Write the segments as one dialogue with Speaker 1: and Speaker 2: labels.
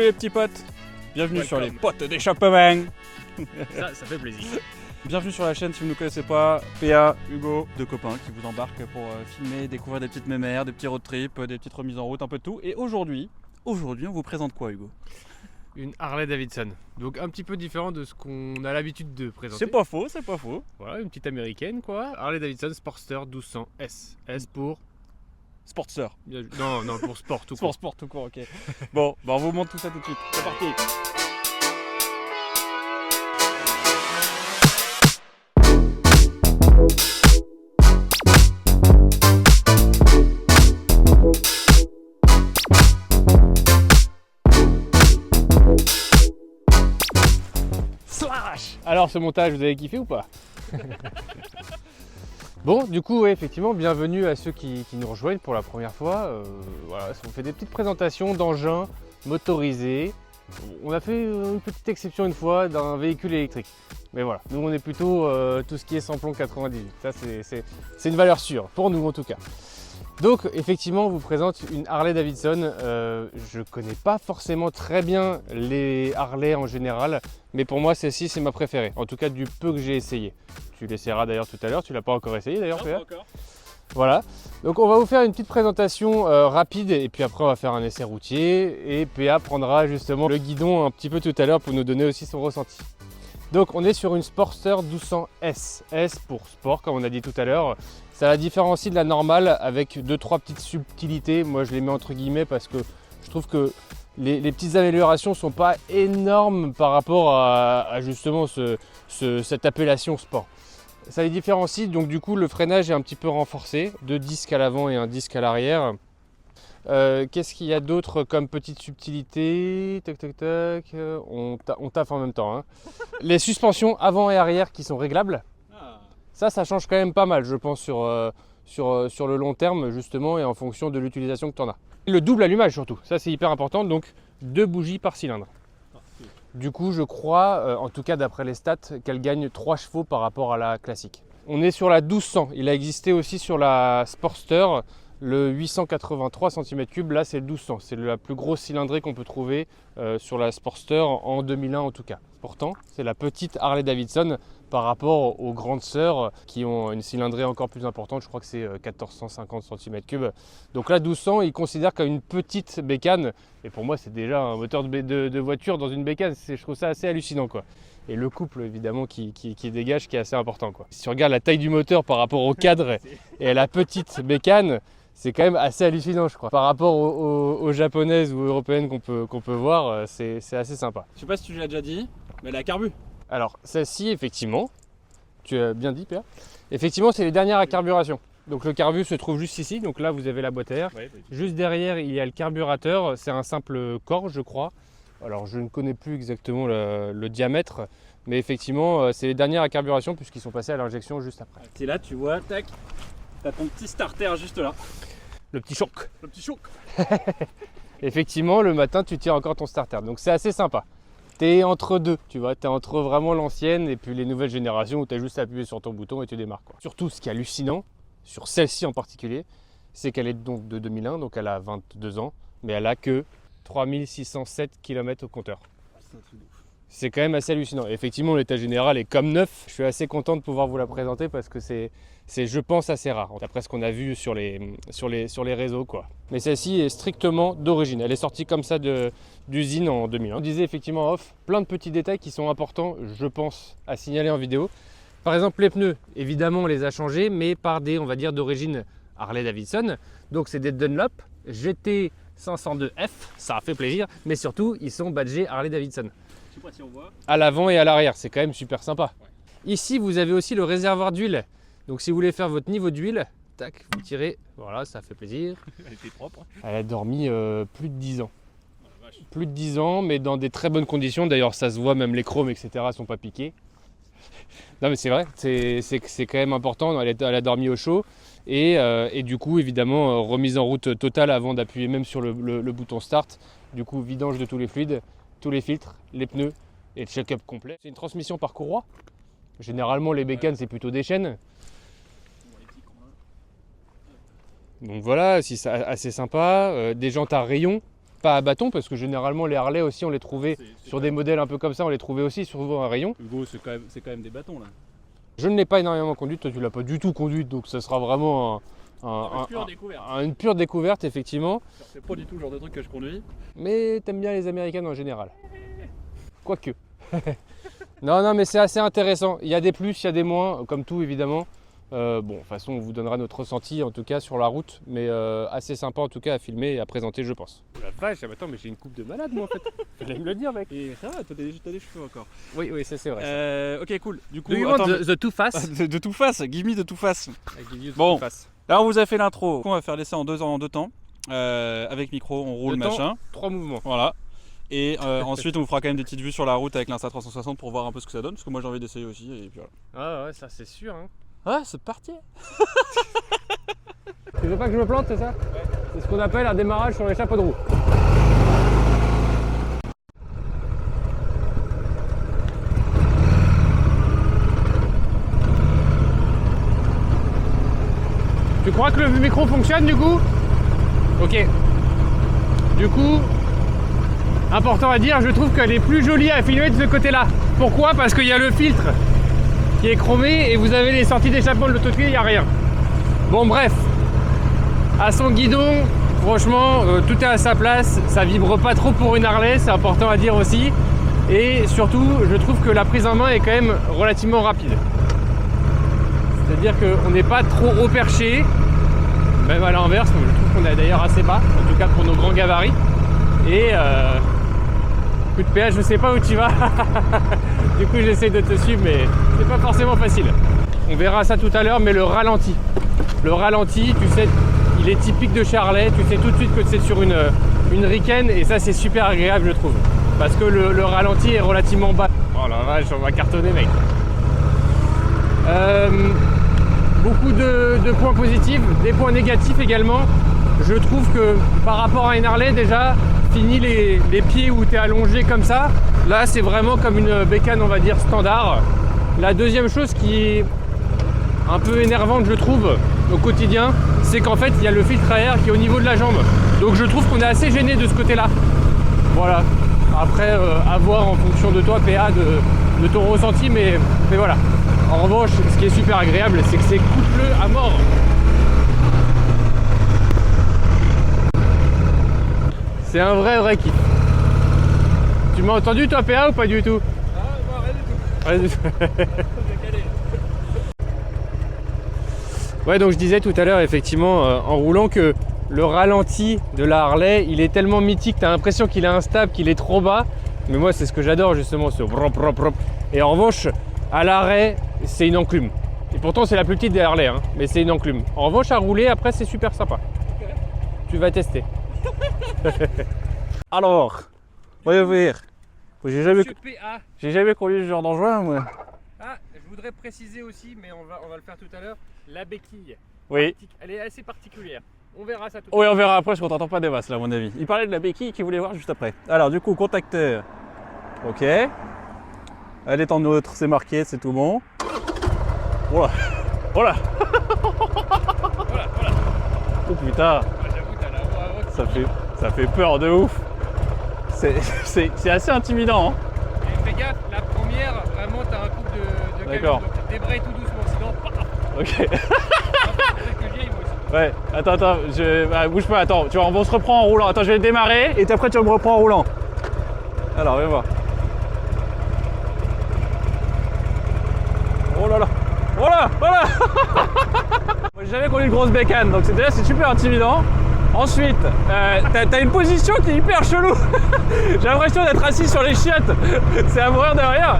Speaker 1: les petits potes, bienvenue sur les
Speaker 2: Welcome.
Speaker 1: potes d'échappement.
Speaker 2: Ça fait plaisir.
Speaker 1: Bienvenue sur la chaîne si vous ne nous connaissez pas, PA, Hugo, deux copains qui vous embarquent pour filmer, découvrir des petites mémères, des petits road trips, des petites remises en route, un peu de tout. Et aujourd'hui, on vous présente quoi, Hugo?
Speaker 2: Une Harley Davidson. Donc un petit peu différent de ce qu'on a l'habitude de présenter.
Speaker 1: C'est pas faux, c'est pas faux.
Speaker 2: Voilà, une petite américaine quoi. Harley Davidson Sportster 1200 S. S pour...
Speaker 1: Sportster.
Speaker 2: Non, pour sport tout court.
Speaker 1: Sport tout court, ok. Bon, bah on vous montre tout ça tout de suite. C'est parti.
Speaker 2: Slash. Alors ce montage, vous avez kiffé ou pas? Bon, du coup, ouais, effectivement, bienvenue à ceux qui nous rejoignent pour la première fois. Voilà, on fait des petites présentations d'engins motorisés. On a fait une petite exception une fois d'un véhicule électrique. Mais voilà, nous on est plutôt tout ce qui est samplon 98. Ça, c'est une valeur sûre, pour nous en tout cas. Donc effectivement, on vous présente une Harley Davidson. Je connais pas forcément très bien les Harley en général, mais pour moi celle-ci c'est ma préférée, en tout cas du peu que j'ai essayé. Tu l'essaieras d'ailleurs tout à l'heure, tu l'as pas encore essayé d'ailleurs PA? Voilà, donc on va vous faire une petite présentation rapide et puis après on va faire un essai routier et PA prendra justement le guidon un petit peu tout à l'heure pour nous donner aussi son ressenti. Donc on est sur une Sportster 1200 S, S pour sport comme on a dit tout à l'heure. Ça la différencie de la normale avec 2-3 petites subtilités. Moi je les mets entre guillemets parce que je trouve que les petites améliorations ne sont pas énormes par rapport à justement cette appellation sport. Ça les différencie, donc du coup le freinage est un petit peu renforcé, 2 disques à l'avant et un disque à l'arrière. Qu'est-ce qu'il y a d'autre comme petite subtilité? Tac tac tac, on taffe en même temps. Hein. Les suspensions avant et arrière qui sont réglables. Ça change quand même pas mal, je pense, sur le long terme, justement, et en fonction de l'utilisation que tu en as. Le double allumage, surtout, ça c'est hyper important, donc 2 bougies par cylindre. Du coup, je crois, en tout cas d'après les stats, qu'elle gagne 3 chevaux par rapport à la classique. On est sur la 1200, il a existé aussi sur la Sportster, le 883 cm3, là c'est le 1200, c'est la plus grosse cylindrée qu'on peut trouver sur la Sportster en 2001 en tout cas. Pourtant, c'est la petite Harley Davidson par rapport aux grandes sœurs qui ont une cylindrée encore plus importante, je crois que c'est 1450 cm3. Donc là 1200, il considère qu'une petite bécane, et pour moi c'est déjà un moteur de voiture dans une bécane, je trouve ça assez hallucinant quoi. Et le couple évidemment qui dégage qui est assez important quoi. Si tu regardes la taille du moteur par rapport au cadre et à la petite bécane, c'est quand même assez hallucinant je crois. Par rapport aux japonaises ou européennes qu'on peut voir, c'est assez sympa.
Speaker 1: Je sais pas si tu l'as déjà dit, mais la carbu.
Speaker 2: Alors celle-ci effectivement, tu as bien dit PA, effectivement c'est les dernières à carburation. Donc le carbu se trouve juste ici, donc là vous avez la boîte à air.
Speaker 1: Ouais,
Speaker 2: Juste derrière il y a le carburateur, c'est un simple corps je crois. Alors je ne connais plus exactement le diamètre, mais effectivement c'est les dernières à carburation puisqu'ils sont passés à l'injection juste après.
Speaker 1: T'es là, tu vois, tac, t'as ton petit starter juste là.
Speaker 2: Le petit choc.
Speaker 1: Le petit choc.
Speaker 2: Effectivement le matin tu tires encore ton starter, donc c'est assez sympa. T'es entre deux, tu vois, t'es entre vraiment l'ancienne et puis les nouvelles générations où t'as juste appuyé sur ton bouton et tu démarres quoi. Surtout ce qui est hallucinant, sur celle-ci en particulier, c'est qu'elle est donc de 2001, donc elle a 22 ans, mais elle a que 3607 km au compteur. C'est quand même assez hallucinant. Et effectivement, l'état général est comme neuf. Je suis assez content de pouvoir vous la présenter parce que c'est je pense, assez rare, d'après ce qu'on a vu sur les réseaux, quoi. Mais celle-ci est strictement d'origine. Elle est sortie comme ça d'usine en 2001. On disait effectivement en off, plein de petits détails qui sont importants, je pense, à signaler en vidéo. Par exemple, les pneus, évidemment, on les a changés, mais par des, on va dire, d'origine Harley Davidson. Donc, c'est des Dunlop GT 502F, ça a fait plaisir, mais surtout, ils sont badgés Harley Davidson.
Speaker 1: Je sais pas si on voit.
Speaker 2: À l'avant et à l'arrière, c'est quand même super sympa. Ouais. Ici, vous avez aussi le réservoir d'huile. Donc, si vous voulez faire votre niveau d'huile, tac, vous tirez, voilà, ça fait plaisir.
Speaker 1: Elle était propre.
Speaker 2: Elle a dormi plus de 10 ans. Plus de 10 ans, mais dans des très bonnes conditions. D'ailleurs, ça se voit, même les chromes, etc. sont pas piqués. Non, mais c'est vrai, c'est quand même important. Elle a dormi au chaud. Et du coup, évidemment, remise en route totale avant d'appuyer même sur le bouton start. Du coup, vidange de tous les fluides, tous les filtres, les pneus et le check-up complet. C'est une transmission par courroie. Généralement, les bécanes, c'est plutôt des chaînes. Donc voilà, assez sympa. Des jantes à rayons. pas à bâton, parce que généralement les Harley aussi on les trouvait sur des modèles un peu comme ça, on les trouvait aussi sur un rayon.
Speaker 1: Hugo, c'est quand même des bâtons là.
Speaker 2: Je ne l'ai pas énormément conduite, toi tu l'as pas du tout conduite, donc ça sera vraiment une pure découverte effectivement.
Speaker 1: C'est pas du tout le genre de truc que je conduis.
Speaker 2: Mais t'aimes bien les Américaines en général. Quoique. Non, mais c'est assez intéressant. Il y a des plus, il y a des moins, comme tout évidemment. Bon, de toute façon, on vous donnera notre ressenti en tout cas sur la route, mais assez sympa en tout cas à filmer et à présenter, je pense. Oh la vache, attends, mais j'ai une coupe de malade moi en fait. Fallait me le dire, mec.
Speaker 1: Et ça va, t'as des cheveux encore.
Speaker 2: Oui, ça c'est vrai.
Speaker 1: Ok, cool. Du coup,
Speaker 2: Do you want the two face?
Speaker 1: de tout face, give me de tout face.
Speaker 2: Bon,
Speaker 1: là on vous a fait l'intro. On va faire l'essai en deux temps. Avec micro, on roule, machin.
Speaker 2: 3 mouvements.
Speaker 1: Voilà. Et ensuite on vous fera quand même des petites vues sur la route avec l'Insta360 pour voir un peu ce que ça donne, parce que moi j'ai envie d'essayer aussi. Et puis voilà.
Speaker 2: Ah ouais, ça c'est sûr. Hein.
Speaker 1: Ouais, c'est parti.
Speaker 2: Tu veux pas que je me plante, c'est ça? Ouais. C'est ce qu'on appelle un démarrage sur les chapeaux de roue. Tu crois que le micro fonctionne du coup? Ok. Du coup, important à dire, je trouve qu'elle est plus jolie à filmer de ce côté-là. Pourquoi? Parce qu'il y a le filtre qui est chromé et vous avez les sorties d'échappement de l'autre côté, il n'y a rien. Bon bref, à son guidon, franchement, tout est à sa place, ça vibre pas trop pour une Harley, c'est important à dire aussi. Et surtout, je trouve que la prise en main est quand même relativement rapide. C'est-à-dire qu'on n'est pas trop haut perché, même à l'inverse, je trouve qu'on est d'ailleurs assez bas, en tout cas pour nos grands gabarits. Et coup de péage, je sais pas où tu vas. Du coup j'essaie de te suivre, mais c'est pas forcément facile. On verra ça tout à l'heure, mais le ralenti, tu sais, il est typique de chez Harley, tu sais tout de suite que c'est sur une Riken, et ça c'est super agréable je trouve. Parce que le ralenti est relativement bas. Oh la vache, on va cartonner mec. Beaucoup de points positifs, des points négatifs également. Je trouve que par rapport à une Harley déjà, fini les pieds où tu es allongé comme ça. Là c'est vraiment comme une bécane on va dire standard. La deuxième chose qui est un peu énervante je trouve au quotidien, c'est qu'en fait il y a le filtre à air qui est au niveau de la jambe. Donc je trouve qu'on est assez gêné de ce côté là. Voilà. Après à voir en fonction de toi PA de ton ressenti, mais voilà. En revanche ce qui est super agréable c'est que c'est coupe-le à mort. C'est un vrai kiff. Tu m'as entendu toi PA ou pas du tout?
Speaker 1: Ah, non, rien du tout.
Speaker 2: Ouais, donc je disais tout à l'heure effectivement en roulant que le ralenti de la Harley il est tellement mythique, t'as l'impression qu'il est instable, qu'il est trop bas, mais moi c'est ce que j'adore justement, ce prop. Et en revanche à l'arrêt c'est une enclume, et pourtant c'est la plus petite des Harley hein, mais c'est une enclume. En revanche à rouler après c'est super sympa. Okay. Tu vas tester.
Speaker 1: Alors, voyons voir. J'ai jamais conduit ce genre d'engin moi.
Speaker 2: Ah, je voudrais préciser aussi, mais on va le faire tout à l'heure, la béquille.
Speaker 1: Oui.
Speaker 2: Elle est assez particulière. On verra ça tout
Speaker 1: à l'heure. Oui, on verra après, parce qu'on t'entend pas des masses là à mon avis. Il parlait de la béquille qu'il voulait voir juste après. Alors du coup, contacteur. Ok. Elle est en neutre, c'est marqué, c'est tout bon. Voilà. Voilà. Oh putain. Ça fait peur de ouf. C'est assez intimidant. Hein.
Speaker 2: Et fais gaffe, la première, vraiment t'as un coup de camion, donc débraye tout doucement, sinon paf.
Speaker 1: Ok. Ouais, attends, bouge pas, attends, tu vois, on se reprend en roulant. Attends, je vais démarrer et après tu me reprends en roulant. Alors, viens voir. Oh là là. Voilà. J'ai jamais connu une grosse bécane, donc déjà c'est super intimidant. Ensuite, t'as une position qui est hyper chelou. J'ai l'impression d'être assis sur les chiottes. C'est à mourir de rire.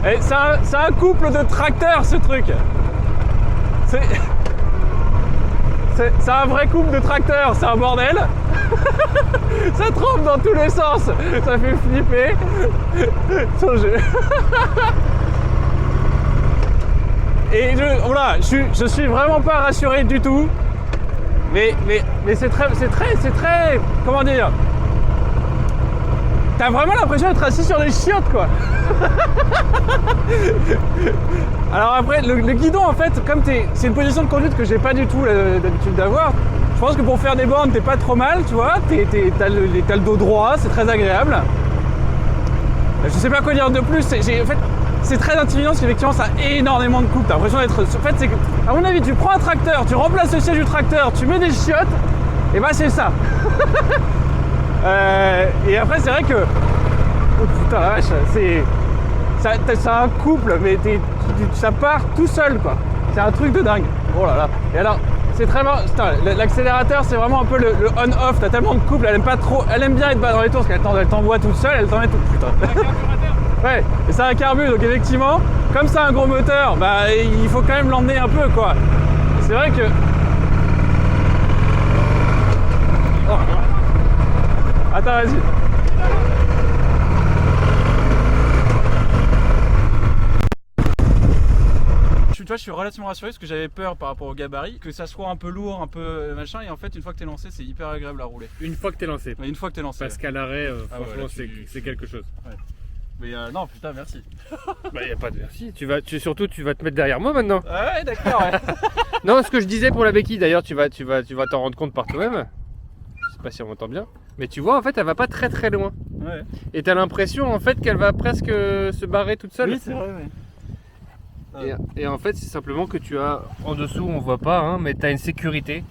Speaker 1: Et c'est un couple de tracteurs ce truc. C'est un vrai couple de tracteurs, c'est un bordel. Ça trempe dans tous les sens. Ça fait flipper. Et voilà, je suis vraiment pas rassuré du tout. Mais c'est très, comment dire, t'as vraiment l'impression d'être assis sur des chiottes quoi. Alors après, le guidon en fait, comme c'est une position de conduite que j'ai pas du tout l'habitude d'avoir, je pense que pour faire des bornes, t'es pas trop mal, tu vois. T'as le dos droit, c'est très agréable. Je sais pas quoi dire de plus. En fait, c'est très intimidant parce qu'effectivement, ça a énormément de couple. T'as l'impression d'être. En fait, c'est que, à mon avis, tu prends un tracteur, tu remplaces le siège du tracteur, tu mets des chiottes, et bah c'est ça. Et après, c'est vrai que. Oh putain, la vache, c'est un couple, mais ça part tout seul, quoi. C'est un truc de dingue. Oh là là. Et alors, c'est très marrant. L'accélérateur, c'est vraiment un peu le on-off. T'as tellement de couple, elle aime pas trop. Elle aime bien être bas dans les tours parce qu'elle t'envoie toute seule, elle t'en met tout. Putain. Ouais, et c'est un carbu, donc effectivement, comme c'est un gros moteur, bah il faut quand même l'emmener un peu, quoi. C'est vrai que. Oh. Attends, vas-y. Tu vois, je suis relativement rassuré parce que j'avais peur par rapport au gabarit, que ça soit un peu lourd, un peu machin, et en fait, une fois que t'es lancé, c'est hyper agréable à rouler.
Speaker 2: Une fois que t'es lancé.
Speaker 1: Ouais, une fois que t'es lancé.
Speaker 2: Parce qu'à l'arrêt, franchement,
Speaker 1: ouais,
Speaker 2: c'est quelque chose.
Speaker 1: Ouais. Mais non, putain, merci.
Speaker 2: Bah, y a pas de merci. Surtout, tu vas te mettre derrière moi maintenant.
Speaker 1: Ah ouais, d'accord, ouais.
Speaker 2: Non, ce que je disais pour la béquille, d'ailleurs, tu vas t'en rendre compte par toi-même. Je sais pas si on m'entend bien. Mais tu vois, en fait, elle va pas très très loin.
Speaker 1: Ouais.
Speaker 2: Et t'as l'impression, en fait, qu'elle va presque se barrer toute seule.
Speaker 1: Oui, c'est vrai, ouais.
Speaker 2: Et en fait, c'est simplement que tu as en dessous, on voit pas, hein, mais tu as une sécurité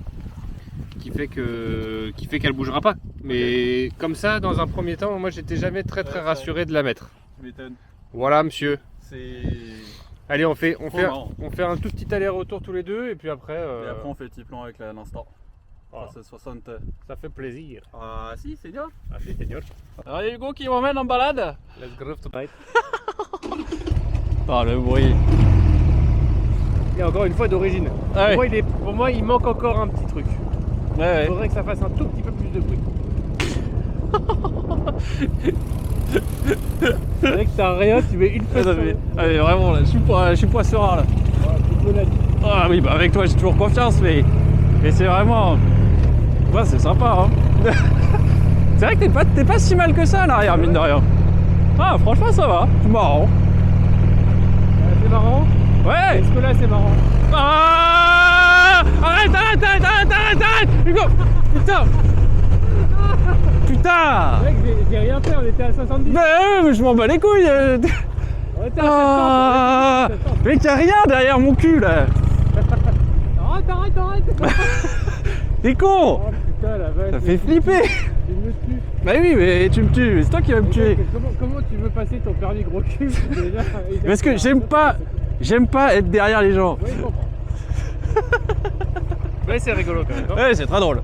Speaker 2: qui fait qu'elle bougera pas. Mais comme ça, dans un premier temps, moi, j'étais jamais très rassuré de la mettre.
Speaker 1: Tu m'étonnes.
Speaker 2: Voilà, monsieur.
Speaker 1: C'est.
Speaker 2: Allez, on fait un tout petit aller-retour tous les deux, et puis après.
Speaker 1: Et après, on fait le petit plan avec l'instant.
Speaker 2: Voilà.
Speaker 1: C'est 60.
Speaker 2: Ça fait plaisir.
Speaker 1: Ah, si, c'est bien.
Speaker 2: Ah, si, seigneur.
Speaker 1: Alors, il y a Hugo qui m'emmène en balade.
Speaker 2: Let's go tonight.
Speaker 1: Ah, le bruit.
Speaker 2: Et encore une fois d'origine.
Speaker 1: Ah ouais.
Speaker 2: Pour moi, il manque encore un petit truc.
Speaker 1: Ouais,
Speaker 2: Il faudrait que ça fasse un tout petit peu plus de bruit. C'est vrai que t'as rien, tu mets une fois.
Speaker 1: Ah, mais vraiment, là, je suis pas serein là. Ah oui, bah avec toi j'ai toujours confiance, mais c'est vraiment. Ouais, c'est sympa, hein. C'est vrai que t'es pas si mal que ça à l'arrière, mine de rien. Ah, franchement, ça va, c'est marrant.
Speaker 2: C'est marrant.
Speaker 1: Ouais.
Speaker 2: Est-ce que là c'est marrant?
Speaker 1: Ah, arrête Hugo. Putain.
Speaker 2: Mec, j'ai rien fait, on était à 70.
Speaker 1: Mais je m'en bats les couilles.
Speaker 2: On était à 70.
Speaker 1: Mec, y'a rien derrière mon cul là.
Speaker 2: Arrête.
Speaker 1: T'es con.
Speaker 2: Oh putain la vache.
Speaker 1: Ça fait flipper.
Speaker 2: Tu me tues.
Speaker 1: Bah oui, mais tu me tues, c'est toi qui vas me tuer.
Speaker 2: Comment tu veux passer ton permis gros cul déjà?
Speaker 1: Parce que j'aime pas être derrière les gens.
Speaker 2: Oui, je comprends. Ouais, c'est rigolo quand même. Non?
Speaker 1: Ouais, c'est très drôle.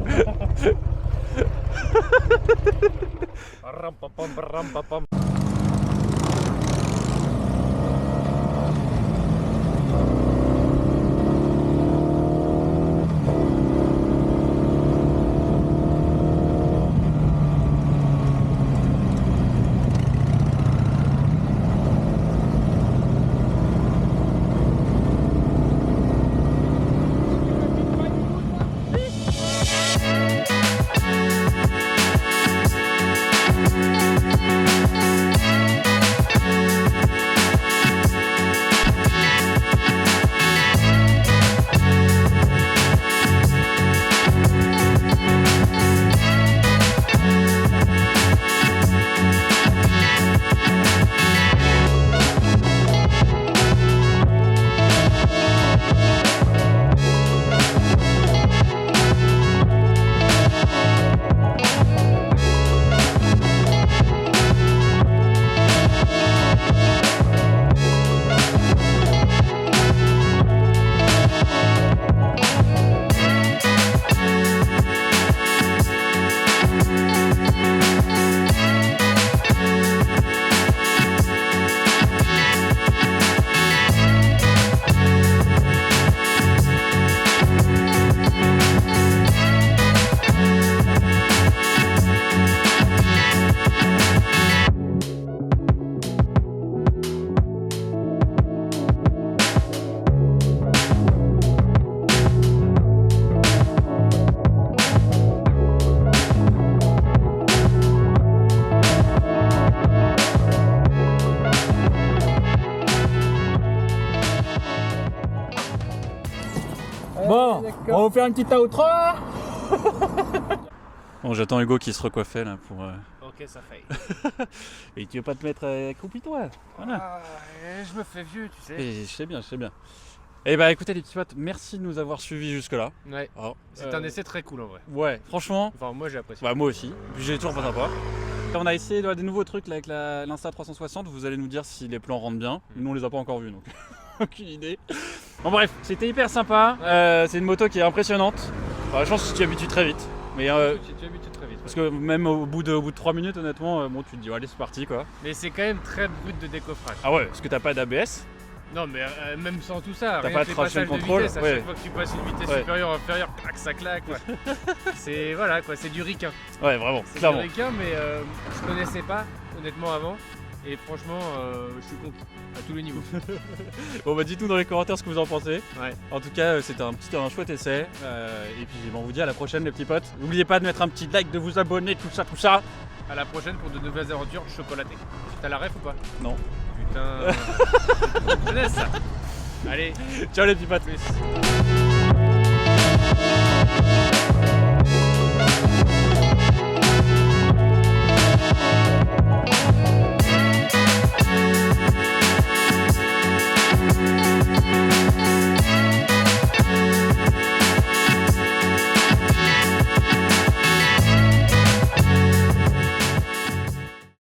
Speaker 1: Bon, on va vous faire une petite outro. Bon, j'attends Hugo qui se recoiffait là pour...
Speaker 3: Ok, ça fait.
Speaker 1: Et tu veux pas te mettre accroupi toi? Voilà.
Speaker 3: Je me fais vieux, tu sais.
Speaker 1: Et je sais bien, je sais bien. Eh bah écoutez les petits potes, merci de nous avoir suivis jusque là.
Speaker 3: Ouais. C'est un essai très cool en vrai.
Speaker 1: Ouais, franchement,
Speaker 3: Enfin, moi j'ai apprécié.
Speaker 1: bah moi aussi. Puis j'ai toujours pas sympa. On a essayé des nouveaux trucs là, avec l'Insta 360, vous allez nous dire si les plans rentrent bien. Nous on les a pas encore vus donc aucune idée. Bon bref, c'était hyper sympa. C'est une moto qui est impressionnante. Enfin, je pense que tu t'y habitues très vite. Mais
Speaker 3: Tu habitues très vite.
Speaker 1: parce que même au bout de 3 minutes honnêtement, bon tu te dis allez c'est parti quoi.
Speaker 3: Mais c'est quand même très brut de décoffrage.
Speaker 1: Ah ouais, parce que t'as pas d'ABS.
Speaker 3: Non mais même sans tout ça,
Speaker 1: T'as
Speaker 3: rien
Speaker 1: pas
Speaker 3: que
Speaker 1: de
Speaker 3: les
Speaker 1: traction
Speaker 3: passages de
Speaker 1: contrôle,
Speaker 3: vitesse, à
Speaker 1: ouais.
Speaker 3: chaque fois que tu passes une vitesse
Speaker 1: Ouais.
Speaker 3: supérieure, inférieure, clac, ça claque. C'est voilà quoi, c'est du ricain.
Speaker 1: Ouais vraiment,
Speaker 3: C'est
Speaker 1: clairement.
Speaker 3: du ricain, mais je connaissais pas honnêtement avant. Et franchement, je suis content à tous les niveaux.
Speaker 1: Bon bah dites-nous dans les commentaires ce que vous en pensez.
Speaker 3: Ouais.
Speaker 1: En tout cas c'était un chouette essai. Et puis bon, on vous dit à la prochaine les petits potes. N'oubliez pas de mettre un petit like, de vous abonner, tout ça.
Speaker 3: À la prochaine pour de nouvelles aventures chocolatées. T'as la ref ou pas?
Speaker 1: Non.
Speaker 3: Putain. Je laisse ça. Allez,
Speaker 1: Ciao les petits potes.
Speaker 3: plus.